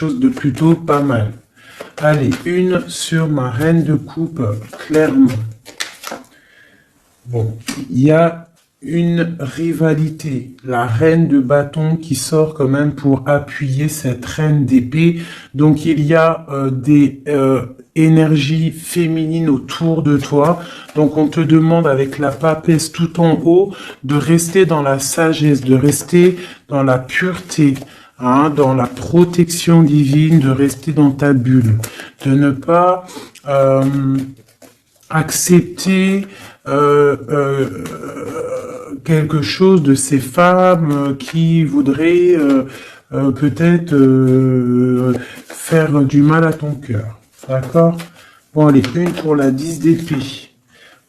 chose de plutôt pas mal. Allez, une sur ma reine de coupe, clairement. Bon, il y a une rivalité. La reine de bâton qui sort quand même pour appuyer cette reine d'épée. Donc, il y a des énergies féminines autour de toi. Donc, on te demande avec la papesse tout en haut de rester dans la sagesse, de rester dans la pureté. Hein, dans la protection divine, de rester dans ta bulle, de ne pas accepter quelque chose de ces femmes qui voudraient peut-être faire du mal à ton cœur. D'accord? Bon, allez, une pour la 10 d'épée.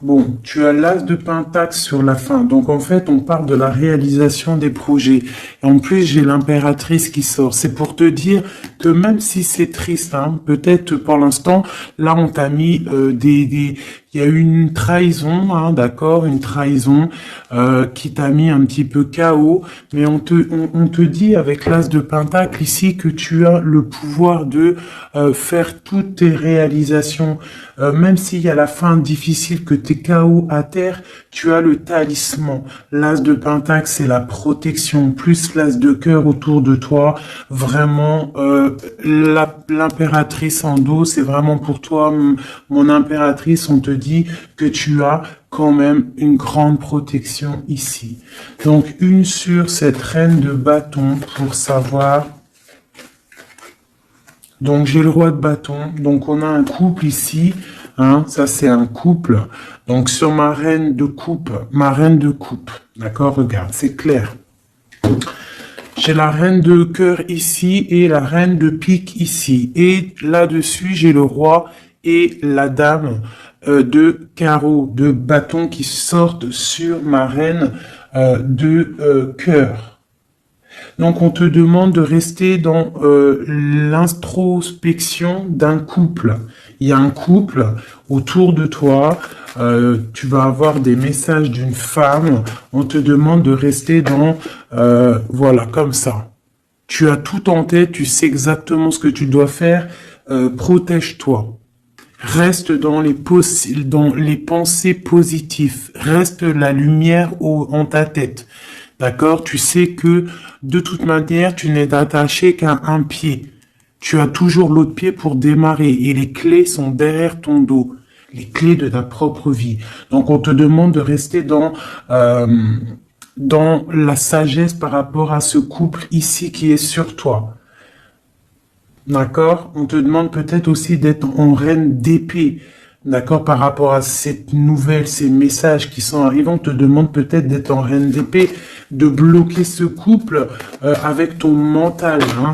Bon, tu as l'as de pentacle sur la fin. Donc, en fait, on parle de la réalisation des projets. Et en plus, j'ai l'impératrice qui sort. C'est pour te dire que même si c'est triste, hein, peut-être pour l'instant, là, on t'a mis il y a eu une trahison, hein, d'accord, une trahison qui t'a mis un petit peu KO, mais on te dit avec l'as de pentacle ici que tu as le pouvoir de faire toutes tes réalisations, même s'il y a la fin difficile que t'es KO à terre, tu as le talisman. L'as de pentacle, c'est la protection, plus l'as de cœur autour de toi. Vraiment, l'impératrice en dos, c'est vraiment pour toi, mon impératrice. On te dit que tu as quand même une grande protection ici. Donc, une sur cette reine de bâton pour savoir. Donc, j'ai le roi de bâton. Donc, on a un couple ici. Hein, ça, c'est un couple. Donc, sur ma reine de coupe. D'accord, regarde, c'est clair. J'ai la reine de cœur ici et la reine de pique ici. Et là-dessus, j'ai le roi et la dame de carreau, de bâton qui sortent sur ma reine de cœur. Donc, on te demande de rester dans l'introspection d'un couple. Il y a un couple autour de toi. Tu vas avoir des messages d'une femme. On te demande de rester dans... voilà, comme ça. Tu as tout en tête. Tu sais exactement ce que tu dois faire. Protège-toi. Reste dans les pensées positives. Reste la lumière en ta tête. D'accord? Tu sais que de toute manière, tu n'es attaché qu'à un pied. Tu as toujours l'autre pied pour démarrer et les clés sont derrière ton dos. Les clés de ta propre vie. Donc, on te demande de rester dans la sagesse par rapport à ce couple ici qui est sur toi. D'accord? On te demande peut-être aussi d'être en reine d'épée. D'accord? Par rapport à cette nouvelle, ces messages qui sont arrivés, on te demande peut-être d'être en reine d'épée, de bloquer ce couple avec ton mental. Hein?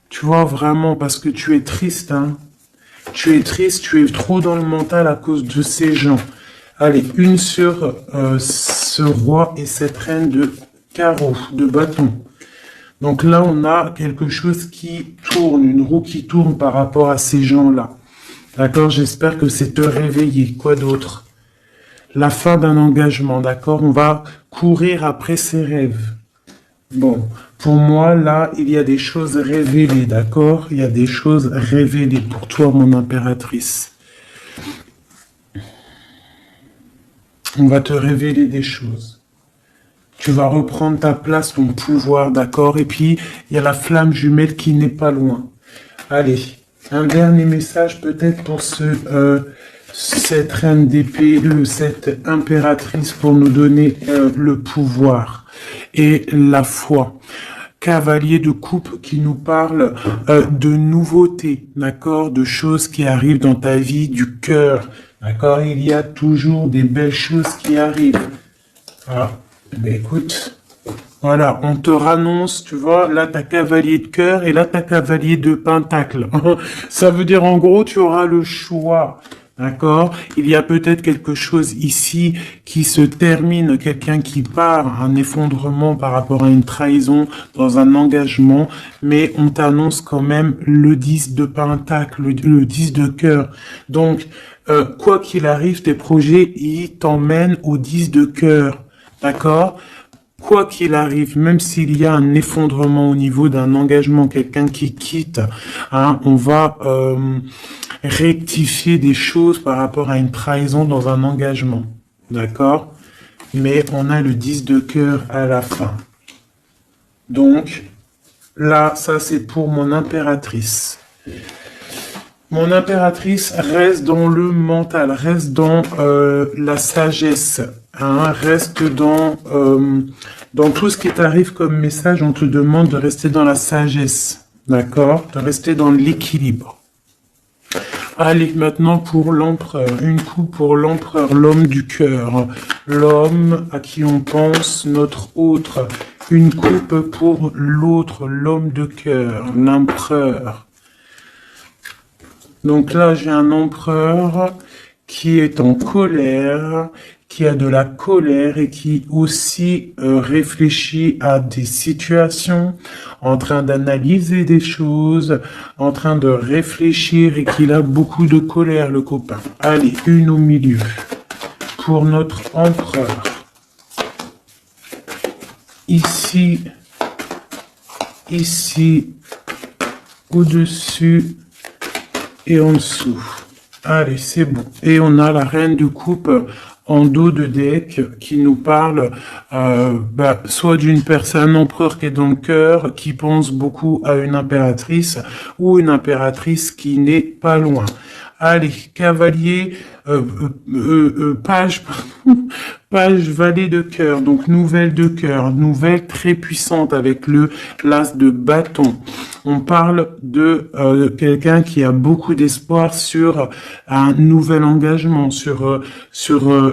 Tu vois, vraiment, parce que tu es triste. Hein? Tu es triste, tu es trop dans le mental à cause de ces gens. Allez, une sur ce roi et cette reine de carreau, de bâton. Donc là, on a quelque chose qui tourne, une roue qui tourne par rapport à ces gens-là. D'accord? J'espère que c'est te réveiller. Quoi d'autre? La fin d'un engagement, d'accord? On va courir après ses rêves. Bon, pour moi, là, il y a des choses révélées, d'accord? Il y a des choses révélées pour toi, mon impératrice. On va te révéler des choses. Tu vas reprendre ta place, ton pouvoir, d'accord? Et puis, il y a la flamme jumelle qui n'est pas loin. Allez, un dernier message peut-être pour cette reine d'épée, cette impératrice pour nous donner le pouvoir et la foi. Cavalier de coupe qui nous parle de nouveautés, d'accord? De choses qui arrivent dans ta vie, du cœur, d'accord? Il y a toujours des belles choses qui arrivent. Ah. Ben écoute, voilà, on te rannonce, tu vois, là t'as cavalier de cœur et là t'as cavalier de pentacle. Ça veut dire en gros tu auras le choix, d'accord? Il y a peut-être quelque chose ici qui se termine, quelqu'un qui part, un effondrement par rapport à une trahison dans un engagement, mais on t'annonce quand même le 10 de pentacle, le 10 de cœur. Donc, quoi qu'il arrive, tes projets, ils t'emmènent au 10 de cœur. D'accord? quoi qu'il arrive, même s'il y a un effondrement au niveau d'un engagement, quelqu'un qui quitte, hein, on va rectifier des choses par rapport à une trahison dans un engagement. D'accord? Mais on a le 10 de cœur à la fin. Donc, là, ça c'est pour mon impératrice. Mon impératrice reste dans le mental, reste dans la sagesse, hein, reste dans tout ce qui t'arrive comme message. On te demande de rester dans la sagesse, d'accord? De rester dans l'équilibre. Allez, maintenant pour l'empereur, une coupe pour l'empereur, l'homme du cœur, l'homme à qui on pense, notre autre, une coupe pour l'autre, l'homme de cœur, l'empereur. Donc là, j'ai un empereur qui est en colère, qui a de la colère et qui aussi réfléchit à des situations, en train d'analyser des choses, en train de réfléchir et qu'il a beaucoup de colère, le copain. Allez, une au milieu pour notre empereur. Ici, au-dessus et en dessous. Allez, c'est bon. Et on a la reine de coupe en dos de deck qui nous parle soit d'une personne, un empereur qui est dans le cœur, qui pense beaucoup à une impératrice, ou une impératrice qui n'est pas loin. Allez, cavalier, page, page valet de cœur, donc nouvelle de cœur, nouvelle très puissante avec le l'as de bâton. On parle de quelqu'un qui a beaucoup d'espoir sur un nouvel engagement,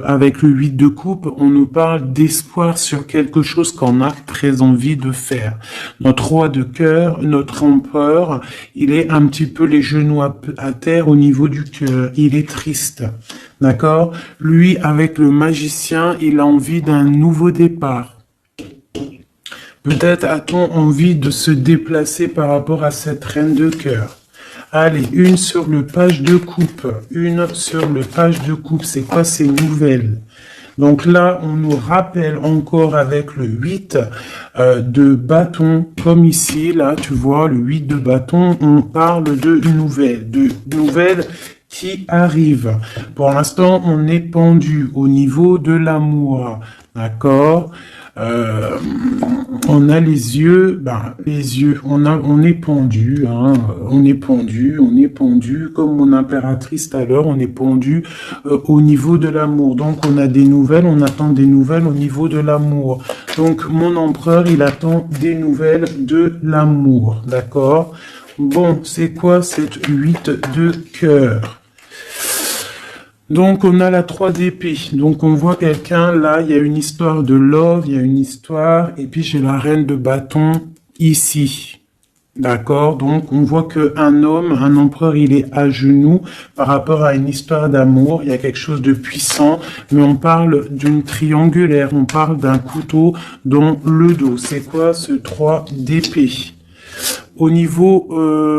avec le 8 de coupe, on nous parle d'espoir sur quelque chose qu'on a très envie de faire. Notre roi de cœur, notre empereur, il est un petit peu les genoux à terre au niveau du cœur, il est triste. D'accord? Lui, avec le magicien, il a envie d'un nouveau départ. Peut-être a-t-on envie de se déplacer par rapport à cette reine de cœur. Allez, une sur le page de coupe. Une sur le page de coupe. C'est quoi ces nouvelles? Donc là, on nous rappelle encore avec le 8 de bâton, comme ici, là, tu vois, le 8 de bâton, on parle de nouvelles qui arrivent. Pour l'instant, on est pendu au niveau de l'amour, d'accord? On a les yeux, on est pendu, hein, on est pendu, comme mon impératrice tout à l'heure, on est pendu au niveau de l'amour. Donc on a des nouvelles, on attend des nouvelles au niveau de l'amour. Donc mon empereur, il attend des nouvelles de l'amour, d'accord? Bon, c'est quoi cette 8 de cœur? Donc, on a la 3 d'épée. Donc, on voit quelqu'un, là, il y a une histoire de love, il y a une histoire, et puis j'ai la reine de bâton ici. D'accord? Donc, on voit qu'un homme, un empereur, il est à genoux par rapport à une histoire d'amour. Il y a quelque chose de puissant, mais on parle d'une triangulaire, on parle d'un couteau dans le dos. C'est quoi ce 3 d'épée? Au niveau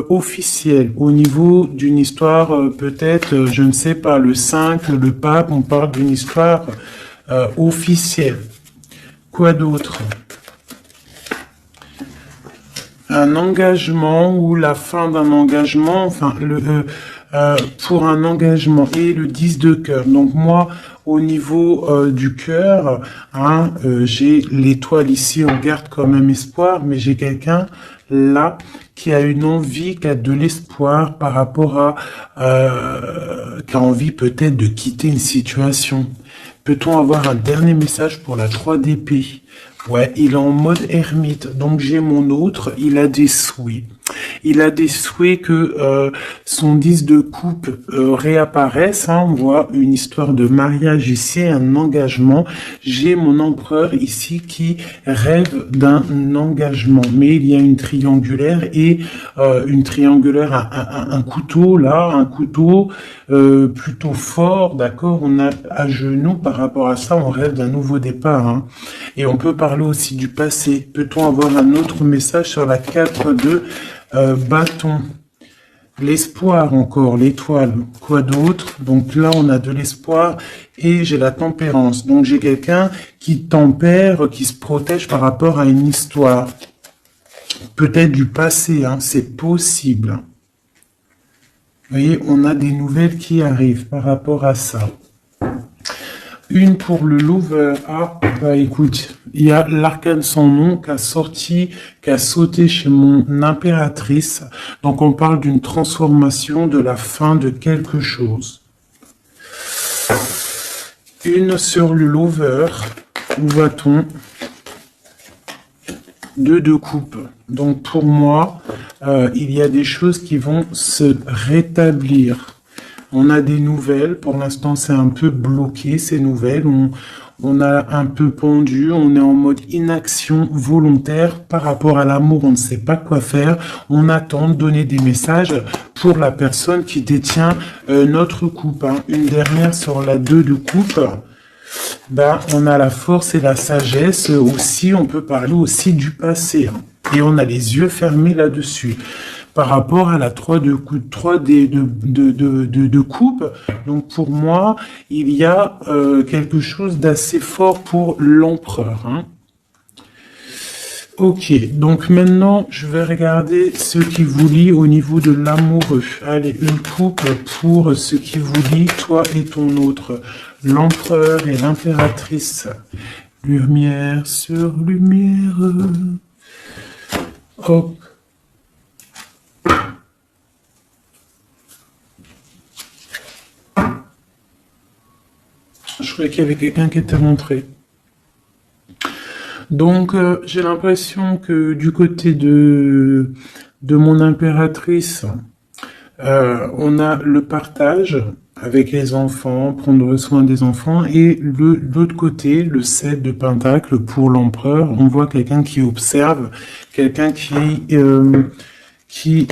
officiel, au niveau d'une histoire, peut-être, je ne sais pas, le 5, le pape, on parle d'une histoire officielle. Quoi d'autre? Un engagement ou la fin d'un engagement, enfin, pour un engagement et le 10 de cœur. Donc moi, au niveau du cœur, hein, j'ai l'étoile ici, on garde quand même espoir, mais j'ai quelqu'un là qui a une envie, qui a de l'espoir par rapport à qui a envie peut-être de quitter une situation. Peut-on avoir un dernier message pour la 3 d'épée? Ouais, il est en mode ermite, donc j'ai mon autre, il a des souhaits. Il a des souhaits que son 10 de coupe réapparaisse. Hein. On voit une histoire de mariage ici, un engagement. J'ai mon empereur ici qui rêve d'un engagement. Mais il y a une triangulaire et un couteau là, un couteau plutôt fort, d'accord? On a à genoux par rapport à ça, on rêve d'un nouveau départ. Hein. Et on peut parler aussi du passé. Peut-on avoir un autre message sur la 4 de bâton? L'espoir encore, l'étoile, quoi d'autre? Donc là, on a de l'espoir et j'ai la tempérance. Donc j'ai quelqu'un qui tempère, qui se protège par rapport à une histoire. Peut-être du passé, hein, c'est possible. Vous voyez, on a des nouvelles qui arrivent par rapport à ça. Une pour le lover. Ah, bah écoute, il y a l'arcane sans nom qui a sorti, qui a sauté chez mon impératrice. Donc on parle d'une transformation, de la fin de quelque chose. Une sur le lover. Où va-t-on? 2 de coupe. Donc pour moi, il y a des choses qui vont se rétablir. On a des nouvelles. Pour l'instant, c'est un peu bloqué, ces nouvelles. On a un peu pendu. On est en mode inaction volontaire par rapport à l'amour. On ne sait pas quoi faire. On attend de donner des messages pour la personne qui détient notre coupe. Hein. Une dernière sur la 2 de coupe. Ben, on a la force et la sagesse aussi. On peut parler aussi du passé. Hein. Et on a les yeux fermés là-dessus. Par rapport à la 3 de coupe, 3 de coupe. Donc pour moi, il y a quelque chose d'assez fort pour l'empereur. Hein. Ok, donc maintenant, je vais regarder ce qui vous lie au niveau de l'amoureux. Allez, une coupe pour ce qui vous lie, toi et ton autre. L'empereur et l'impératrice. Lumière sur lumière. Hop. Je croyais qu'il y avait quelqu'un qui était rentré. Donc, j'ai l'impression que du côté de mon impératrice, on a le partage avec les enfants, prendre soin des enfants, et l'autre côté, le 7 de pentacle pour l'empereur, on voit quelqu'un qui observe, quelqu'un qui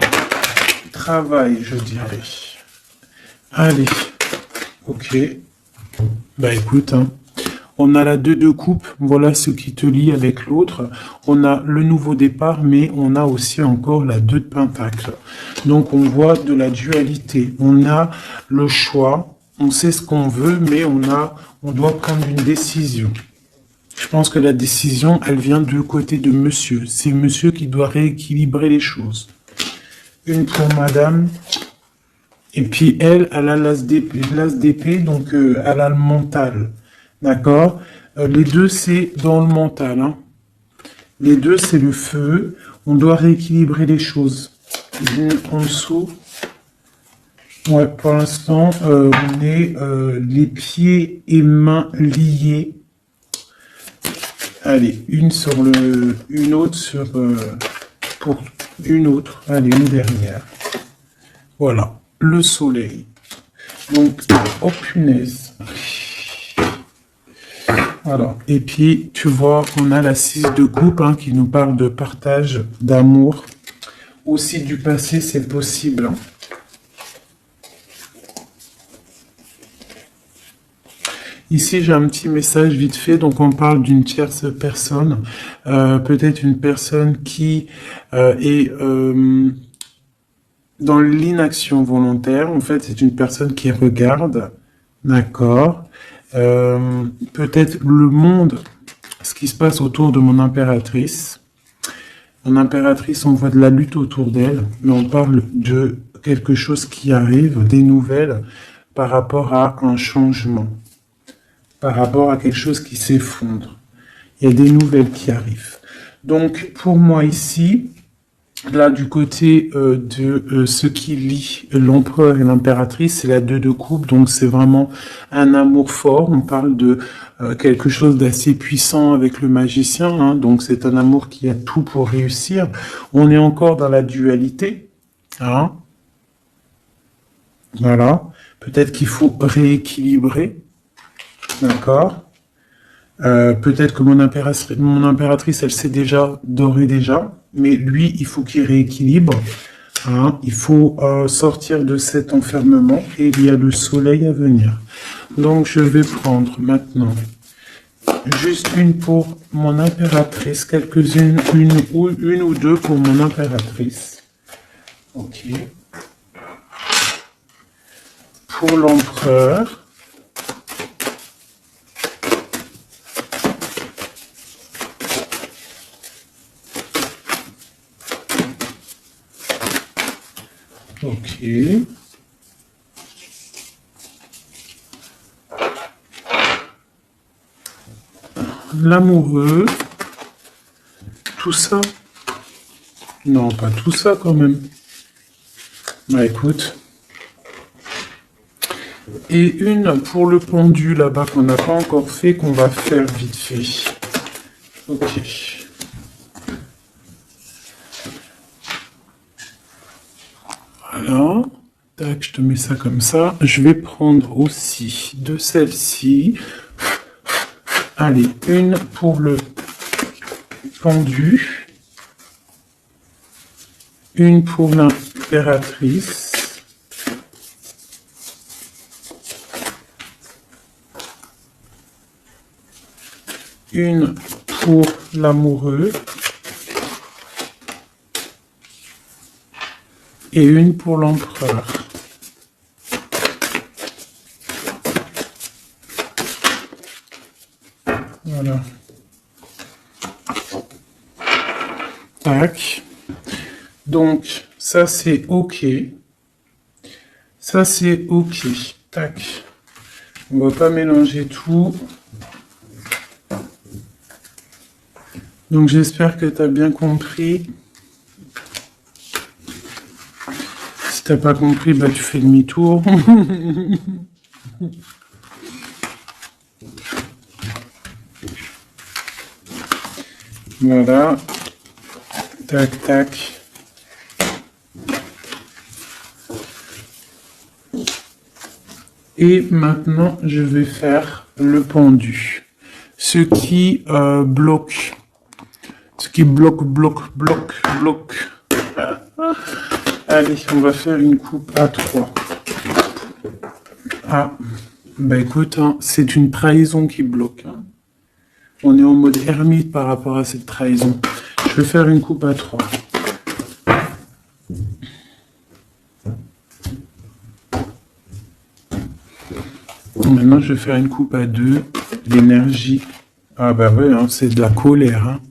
travaille, je dirais. Allez, ok. Bah écoute, hein. On a la 2 de coupe, voilà ce qui te lie avec l'autre. On a le nouveau départ, mais on a aussi encore la 2 de pentacle. Donc on voit de la dualité. On a le choix, on sait ce qu'on veut, mais on doit prendre une décision. Je pense que la décision, elle vient du côté de monsieur. C'est monsieur qui doit rééquilibrer les choses. Une pour madame. Et puis elle a l'as d'épée, donc elle a le mental. D'accord? Les deux, c'est dans le mental. Hein. Les deux, c'est le feu. On doit rééquilibrer les choses. En dessous. Ouais, pour l'instant, on est les pieds et mains liés. Allez, une autre sur pour une autre. Allez, une dernière. Voilà, le soleil. Donc, oh punaise. Voilà. Et puis, tu vois, on a la 6 de coupe hein, qui nous parle de partage, d'amour. Aussi du passé, c'est possible. Hein. Ici, j'ai un petit message vite fait. Donc, on parle d'une tierce personne. Peut-être une personne qui est dans l'inaction volontaire. En fait, c'est une personne qui regarde. D'accord. Peut-être le monde, ce qui se passe autour de mon impératrice. Mon impératrice, on voit de la lutte autour d'elle, mais on parle de quelque chose qui arrive, des nouvelles par rapport à un changement, par rapport à quelque chose qui s'effondre. Il y a des nouvelles qui arrivent. Donc, pour moi ici, là, du côté de ce qui lie l'empereur et l'impératrice, c'est la 2 de coupe, donc c'est vraiment un amour fort. On parle de quelque chose d'assez puissant avec le magicien, hein, donc c'est un amour qui a tout pour réussir. On est encore dans la dualité, hein. Voilà. Peut-être qu'il faut rééquilibrer, d'accord. Peut-être que mon impératrice, elle sait déjà, d'ores et déjà, mais lui, il faut qu'il rééquilibre. Hein, il faut sortir de cet enfermement et il y a le soleil à venir. Donc, je vais prendre maintenant juste une pour mon impératrice, quelques-unes, une ou deux pour mon impératrice. Ok. pour l'empereur. Ok. L'amoureux. Tout ça. Non, pas tout ça quand même. Bah écoute. Et une pour le pendu là-bas qu'on n'a pas encore fait, qu'on va faire vite fait. Ok. Voilà. Tac, je te mets ça comme ça. Je vais prendre aussi de celle-ci. Allez, une pour le pendu. Une pour l'impératrice. Une pour l'amoureux. Et une pour l'empereur. Voilà. Tac. Donc, ça c'est OK. Ça c'est OK. Tac. On va pas mélanger tout. Donc, j'espère que tu as bien compris. Si t'as pas compris, bah tu fais demi-tour. Voilà. Tac, tac. Et maintenant, je vais faire le pendu. Ce qui bloque. Ce qui bloque. Allez, on va faire une coupe à 3. Ah, bah écoute, hein, c'est une trahison qui bloque. Hein. On est en mode ermite par rapport à cette trahison. Je vais faire une coupe à 3. Maintenant, je vais faire une coupe à 2. L'énergie. Ah bah ouais, hein, c'est de la colère. Hein.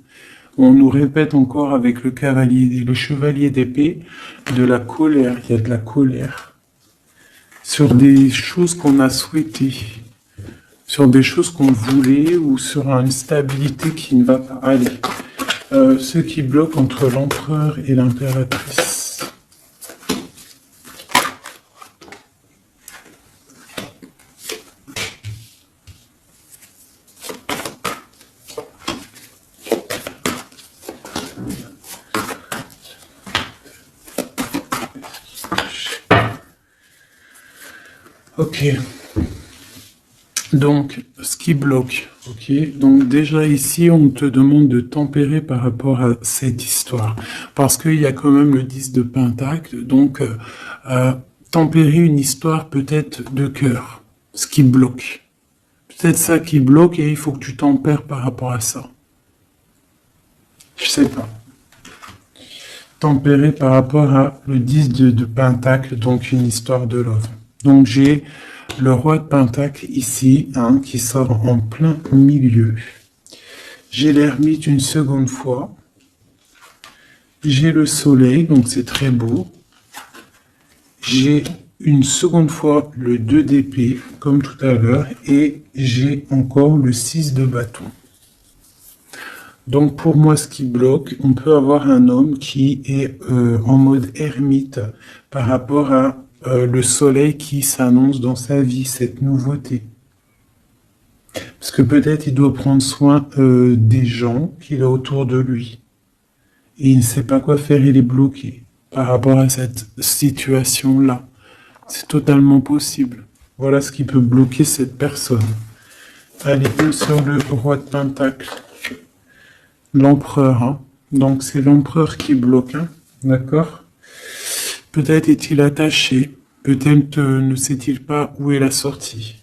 On nous répète encore avec le cavalier, le chevalier d'épée, de la colère. Il y a de la colère. Sur des choses qu'on a souhaitées. Sur des choses qu'on voulait ou sur une stabilité qui ne va pas. Allez. Ce qui bloque entre l'empereur et l'impératrice. Ok. Donc, ce qui bloque. Ok. Donc déjà ici, on te demande de tempérer par rapport à cette histoire, parce qu'il y a quand même le 10 de pentacle. Donc, tempérer une histoire peut-être de cœur. Ce qui bloque. Peut-être ça qui bloque et il faut que tu tempères par rapport à ça. Je sais pas. Tempérer par rapport à le 10 de pentacle, donc une histoire de love. Donc j'ai le roi de pentacle ici, hein, qui sort en plein milieu. J'ai l'ermite une seconde fois. J'ai le soleil, donc c'est très beau. J'ai une seconde fois le 2 d'épée, comme tout à l'heure. Et j'ai encore le 6 de bâton. Donc pour moi, ce qui bloque, on peut avoir un homme qui est en mode ermite par rapport à le soleil qui s'annonce dans sa vie, cette nouveauté. Parce que peut-être il doit prendre soin des gens qu'il a autour de lui. Et il ne sait pas quoi faire, il est bloqué par rapport à cette situation-là. C'est totalement possible. Voilà ce qui peut bloquer cette personne. Allez, une sur le roi de pentacle. L'empereur, hein. Donc c'est l'empereur qui bloque, hein. D'accord? Peut-être est-il attaché, peut-être ne sait-il pas où est la sortie.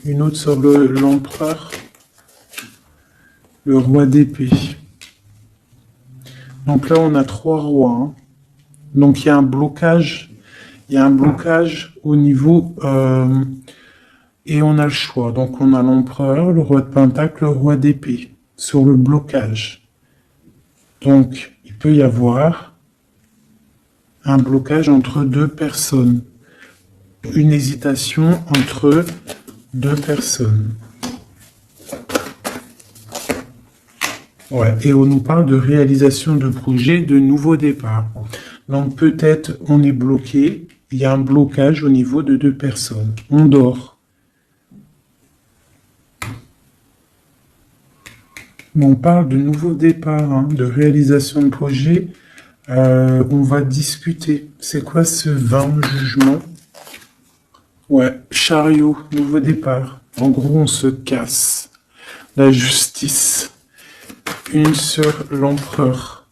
Une autre sur l'empereur, le roi d'épée. Donc là on a 3 rois, hein. Donc il y a un blocage Il y a un blocage au niveau... et on a le choix. Donc on a l'empereur, le roi de pentacle, le roi d'épée sur le blocage. Donc il peut y avoir un blocage entre deux personnes. Une hésitation entre deux personnes. Ouais, et on nous parle de réalisation de projets, de nouveaux départs. Donc peut-être on est bloqué, il y a un blocage au niveau de deux personnes. On dort. Mais on parle de nouveaux départs, hein, de réalisation de projets. On va discuter. C'est quoi ce 20 jugement? Ouais, chariot, nouveau départ. En gros, on se casse. La justice. Une sur l'empereur.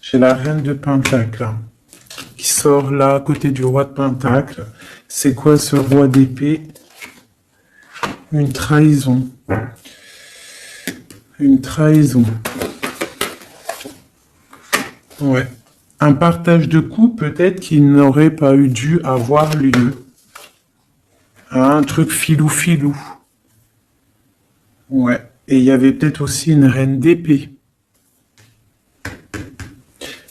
J'ai la reine de Pentacle hein, qui sort là à côté du roi de Pentacle. C'est quoi ce roi d'épée? Une trahison. Une trahison. Ouais. Un partage de coups peut-être qui n'aurait pas eu dû avoir lieu. Un truc filou-filou. Ouais. Et il y avait peut-être aussi une reine d'épée.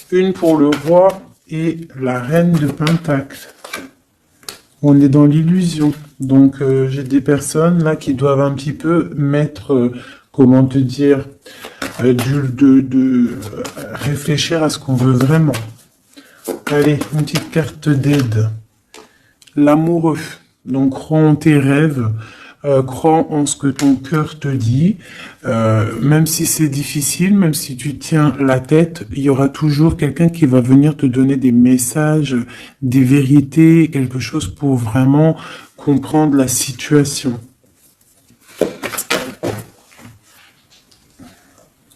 Une pour le roi et la reine de Pentacle. On est dans l'illusion. Donc j'ai des personnes là qui doivent un petit peu mettre, comment te dire, réfléchir à ce qu'on veut vraiment. Allez, une petite carte d'aide. L'amoureux. Donc crois en tes rêves. Crois en ce que ton cœur te dit, même si c'est difficile, même si tu tiens la tête, il y aura toujours quelqu'un qui va venir te donner des messages, des vérités, quelque chose pour vraiment comprendre la situation.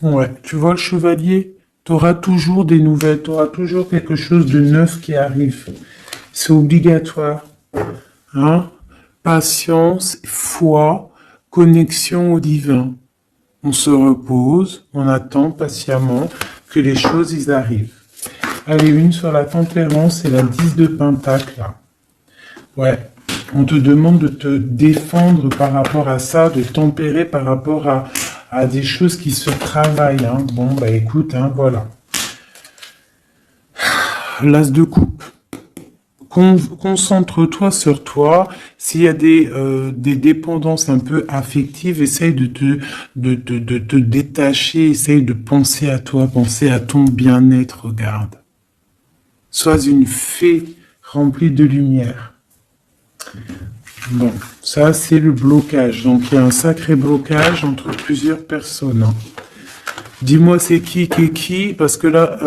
Ouais, tu vois le chevalier, tu auras toujours des nouvelles, tu auras toujours quelque chose de neuf qui arrive. C'est obligatoire. Hein? Patience, foi, connexion au divin. On se repose, on attend patiemment que les choses y arrivent. Allez, une sur la tempérance et la 10 de pentacle. Là. Ouais, on te demande de te défendre par rapport à ça, de tempérer par rapport à des choses qui se travaillent. Hein. Bon, bah écoute, hein, voilà. L'as de coupe. Concentre-toi sur toi. S'il y a des dépendances un peu affectives, essaye de te détacher, essaye de penser à toi, penser à ton bien-être, regarde. Sois une fée remplie de lumière. Bon, ça c'est le blocage. Donc il y a un sacré blocage entre plusieurs personnes. Hein. Dis-moi c'est qui, parce que là,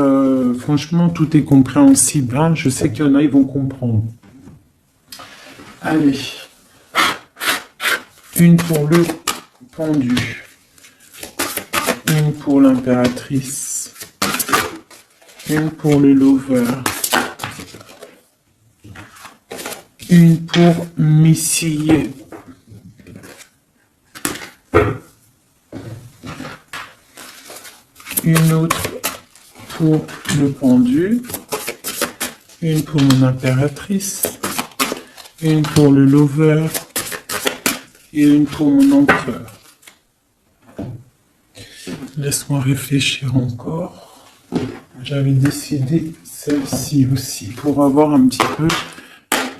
franchement, tout est compréhensible. Hein. Je sais qu'il y en a, ils vont comprendre. Allez. Une pour le pendu. Une pour l'impératrice. Une pour le lover. Une pour Missy. Une autre pour le pendu, une pour mon impératrice, une pour le lover et une pour mon empereur. Laisse-moi réfléchir encore. J'avais décidé celle-ci aussi pour avoir un petit peu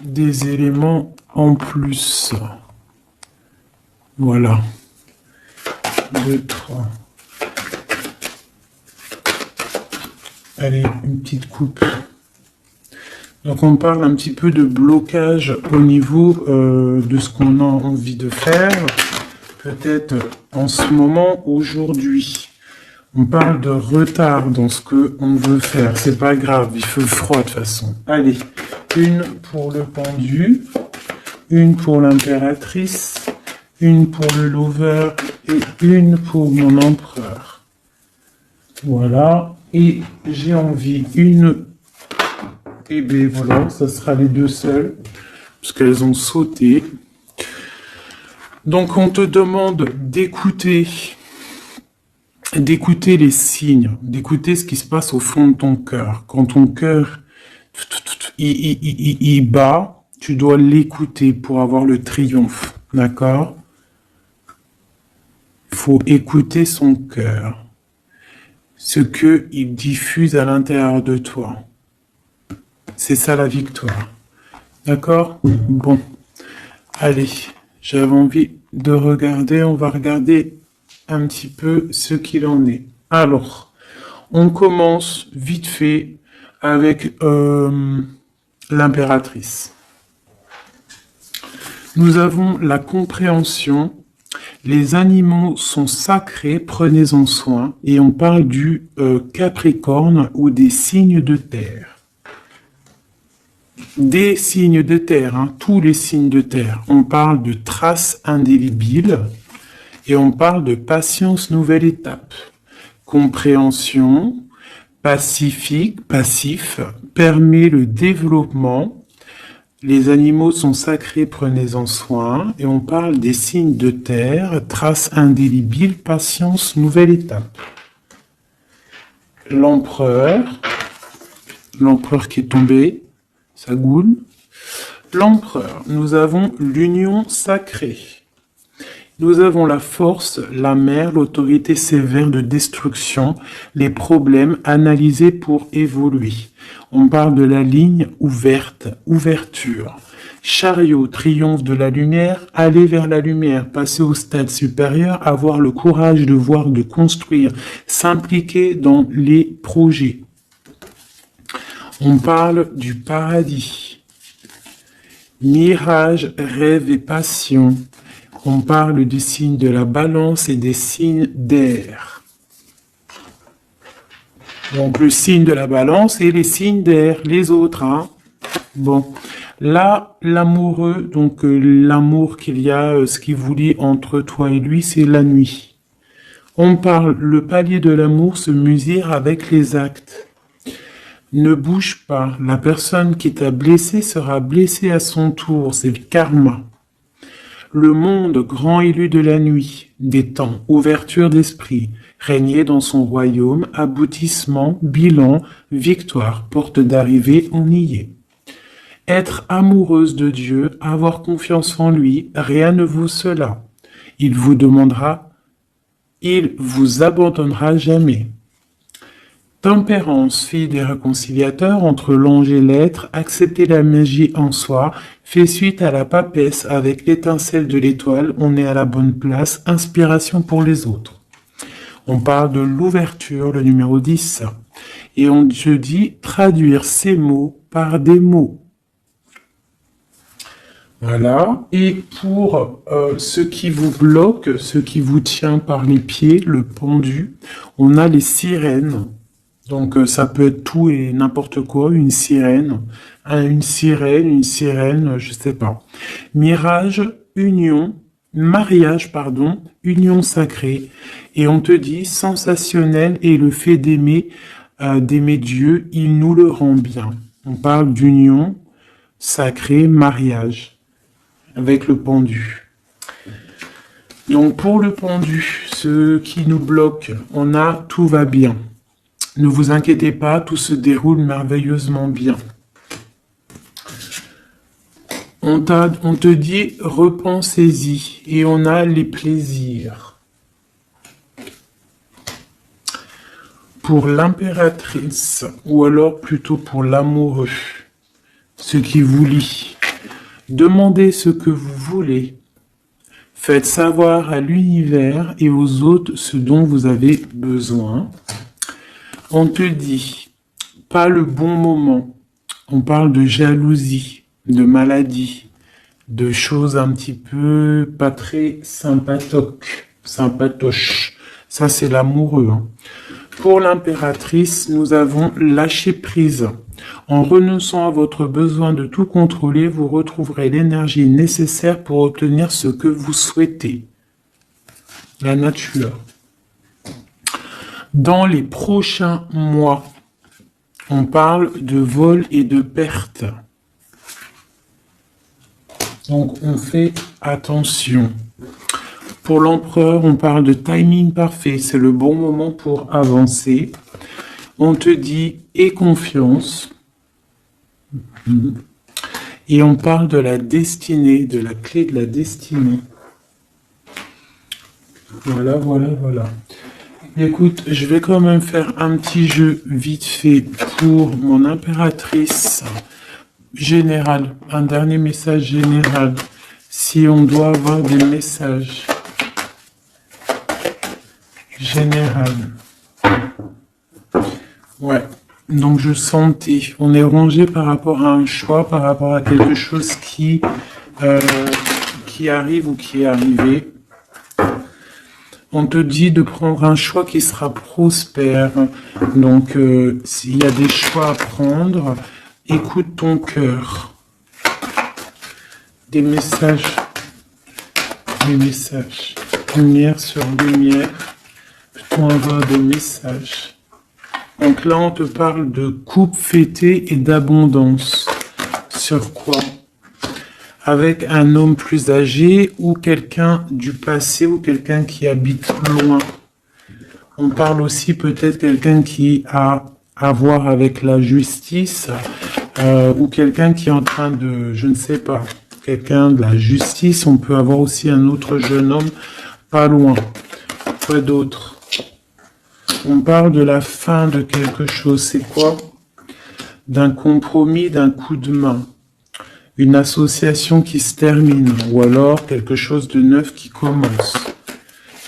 des éléments en plus. Voilà. 2, 3. Allez, une petite coupe. Donc on parle un petit peu de blocage au niveau de ce qu'on a envie de faire. Peut-être en ce moment, aujourd'hui. On parle de retard dans ce qu'on veut faire. C'est pas grave, il fait froid de toute façon. Allez, une pour le pendu, une pour l'impératrice, une pour le lover et une pour mon empereur. Voilà. Et j'ai envie une... Et bien voilà, ça sera les deux seules, parce qu'elles ont sauté. Donc on te demande d'écouter les signes, d'écouter ce qui se passe au fond de ton cœur. Quand ton cœur il bat, tu dois l'écouter pour avoir le triomphe, d'accord? Il faut écouter son cœur, ce qu'il diffuse à l'intérieur de toi. C'est ça la victoire, d'accord? Bon, allez, j'avais envie de regarder, on va regarder un petit peu ce qu'il en est. Alors, on commence vite fait avec l'impératrice. Nous avons la compréhension. Les animaux sont sacrés, prenez-en soin. Et on parle du Capricorne ou des signes de terre. Des signes de terre, hein, tous les signes de terre. On parle de traces indélébiles et on parle de patience, nouvelle étape. Compréhension, passif, permet le développement. Les animaux sont sacrés, prenez-en soin. Et on parle des signes de terre, traces indélébiles, patience, nouvelle étape. L'empereur qui est tombé, Sagoul. L'empereur, nous avons l'union sacrée. Nous avons la force, la mer, l'autorité sévère de destruction, les problèmes analysés pour évoluer. On parle de la ligne ouverte, ouverture. Chariot, triomphe de la lumière, aller vers la lumière, passer au stade supérieur, avoir le courage de voir, de construire, s'impliquer dans les projets. On parle du paradis. Mirage, rêve et passion. On parle des signes de la balance et des signes d'air. Donc le signe de la balance et les signes d'air, les autres. Hein. Bon, là, l'amoureux, donc l'amour qu'il y a, ce qui vous lie entre toi et lui, c'est la nuit. On parle, le palier de l'amour se mesure avec les actes. Ne bouge pas, la personne qui t'a blessé sera blessée à son tour, c'est le karma. Le monde grand élu de la nuit, des temps, ouverture d'esprit, régner dans son royaume, aboutissement, bilan, victoire, porte d'arrivée, on y est. Être amoureuse de Dieu, avoir confiance en lui, rien ne vaut cela. Il vous abandonnera jamais. Tempérance, fille des réconciliateurs entre l'ange et l'être, accepter la magie en soi, fait suite à la papesse avec l'étincelle de l'étoile, on est à la bonne place, inspiration pour les autres. On parle de l'ouverture, le numéro 10, et je dis traduire ces mots par des mots. Voilà, et pour ce qui vous bloque, ce qui vous tient par les pieds, le pendu, on a les sirènes. Donc ça peut être tout et n'importe quoi, une sirène, je sais pas. Mariage, union sacrée. Et on te dit sensationnel et le fait d'aimer Dieu, il nous le rend bien. On parle d'union sacrée, mariage, avec le pendu. Donc pour le pendu, ce qui nous bloque, on a tout va bien. Ne vous inquiétez pas, tout se déroule merveilleusement bien. On te dit, repensez-y, et on a les plaisirs. Pour l'impératrice, ou alors plutôt pour l'amoureux, ce qui vous lie. Demandez ce que vous voulez. Faites savoir à l'univers et aux autres ce dont vous avez besoin. On te dit, pas le bon moment. On parle de jalousie, de maladie, de choses un petit peu pas très sympatoches. Ça, c'est l'amoureux. Hein. Pour l'impératrice, nous avons lâché prise. En renonçant à votre besoin de tout contrôler, vous retrouverez l'énergie nécessaire pour obtenir ce que vous souhaitez. La nature. Dans les prochains mois, on parle de vol et de perte. Donc, on fait attention. Pour l'empereur, on parle de timing parfait. C'est le bon moment pour avancer. On te dit « aie confiance ». Et on parle de la destinée, de la clé de la destinée. Voilà, voilà, voilà. Écoute, je vais quand même faire un petit jeu vite fait pour mon impératrice générale. Un dernier message général. Si on doit avoir des messages généraux. Ouais. Donc je sentais, on est rangé par rapport à un choix, par rapport à quelque chose qui arrive ou qui est arrivé. On te dit de prendre un choix qui sera prospère. Donc s'il y a des choix à prendre, écoute ton cœur. Des messages. Lumière sur lumière. Peut-on avoir des messages? Donc là, on te parle de coupe fêtée et d'abondance. Sur quoi? Avec un homme plus âgé ou quelqu'un du passé ou quelqu'un qui habite loin. On parle aussi peut-être quelqu'un qui a à voir avec la justice ou quelqu'un qui est en train de, je ne sais pas, quelqu'un de la justice. On peut avoir aussi un autre jeune homme pas loin. Quoi d'autre? On parle de la fin de quelque chose. C'est quoi? D'un compromis, d'un coup de main. Une association qui se termine. Ou alors quelque chose de neuf qui commence.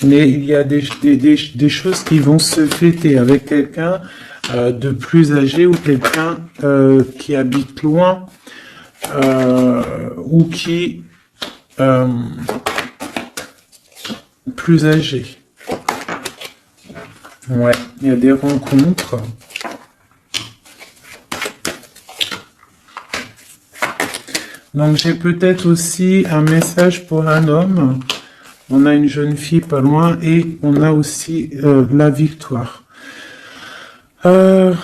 Mais il y a des choses qui vont se fêter avec quelqu'un de plus âgé ou quelqu'un qui habite loin ou qui plus âgé. Ouais, il y a des rencontres. Donc j'ai peut-être aussi un message pour un homme. On a une jeune fille pas loin et on a aussi la victoire. Il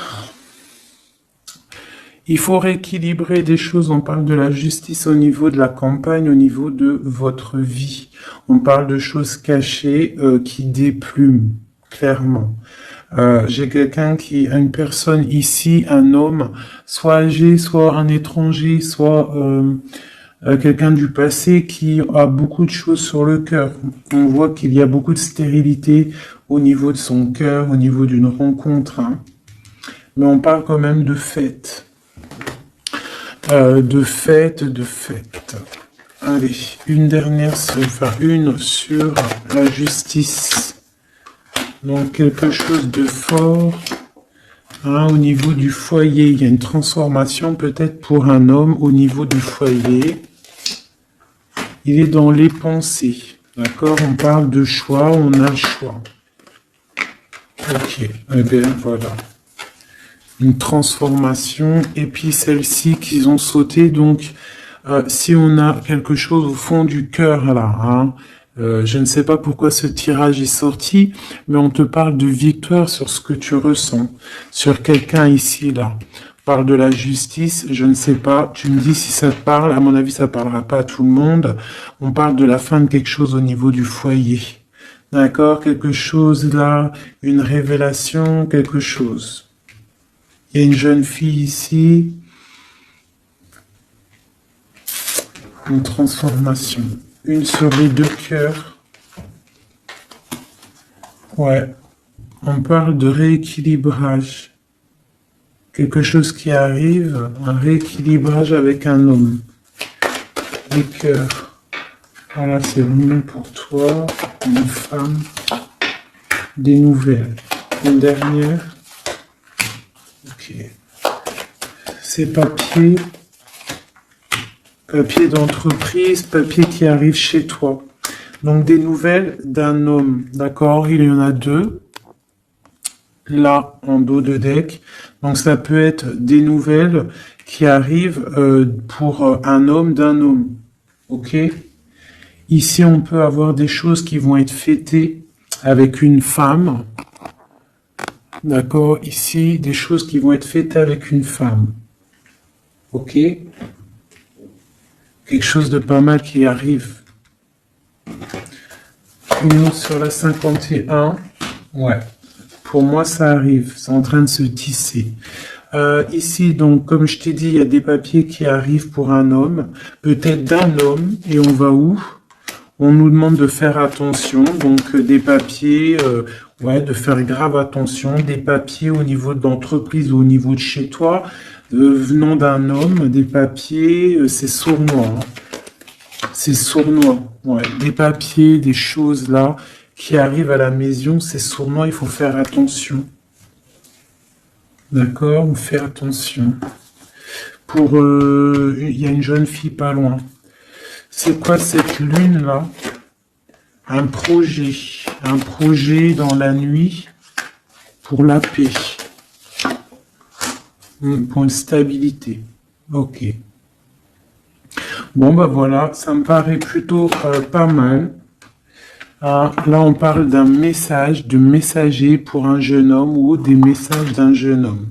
faut rééquilibrer des choses. On parle de la justice au niveau de la campagne, au niveau de votre vie. On parle de choses cachées qui déplument. Clairement. J'ai quelqu'un qui a une personne ici, un homme, soit âgé, soit un étranger, soit quelqu'un du passé qui a beaucoup de choses sur le cœur. On voit qu'il y a beaucoup de stérilité au niveau de son cœur, au niveau d'une rencontre. Hein. Mais on parle quand même de fête. De fête. Allez, une sur la justice. Donc quelque chose de fort hein, au niveau du foyer. Il y a une transformation peut-être pour un homme au niveau du foyer. Il est dans les pensées. D'accord? On parle de choix, on a le choix. Ok, eh bien voilà. Une transformation. Et puis celle-ci qu'ils ont sauté. Donc si on a quelque chose au fond du cœur là, hein, je ne sais pas pourquoi ce tirage est sorti, mais on te parle de victoire sur ce que tu ressens, sur quelqu'un ici, là. On parle de la justice, je ne sais pas, tu me dis si ça te parle, à mon avis ça parlera pas à tout le monde. On parle de la fin de quelque chose au niveau du foyer. D'accord? Quelque chose là, une révélation, quelque chose. Il y a une jeune fille ici. Une transformation. Une sur les deux cœurs. Ouais. On parle de rééquilibrage. Quelque chose qui arrive, un rééquilibrage avec un homme. Les cœurs. Voilà, c'est vraiment pour toi, une femme. Des nouvelles. Une dernière. Ok. C'est papier. Papier d'entreprise, papier qui arrive chez toi. Donc des nouvelles d'un homme, d'accord? Il y en a deux, là, en dos de deck. Donc ça peut être des nouvelles qui arrivent pour un homme d'un homme, ok? Ici, on peut avoir des choses qui vont être fêtées avec une femme, d'accord? Ici, des choses qui vont être fêtées avec une femme, ok? Quelque chose de pas mal qui arrive. Une autre sur la 51. Ouais. Pour moi, ça arrive. C'est en train de se tisser. Ici, donc, comme je t'ai dit, il y a des papiers qui arrivent pour un homme, peut-être d'un homme, et on va où? On nous demande de faire attention, donc des papiers, ouais, de faire grave attention, des papiers au niveau de l'entreprise ou au niveau de chez toi, venant d'un homme, des papiers, c'est sournois, hein. C'est sournois, ouais, des papiers, des choses là qui arrivent à la maison, c'est sournois, il faut faire attention. D'accord, on fait attention. Pour, il y a une jeune fille pas loin. C'est quoi cette lune là? Un projet dans la nuit pour la paix, pour une stabilité. Ok. Bon bah voilà, ça me paraît plutôt pas mal. Ah, là on parle d'un message, de messager pour un jeune homme ou des messages d'un jeune homme.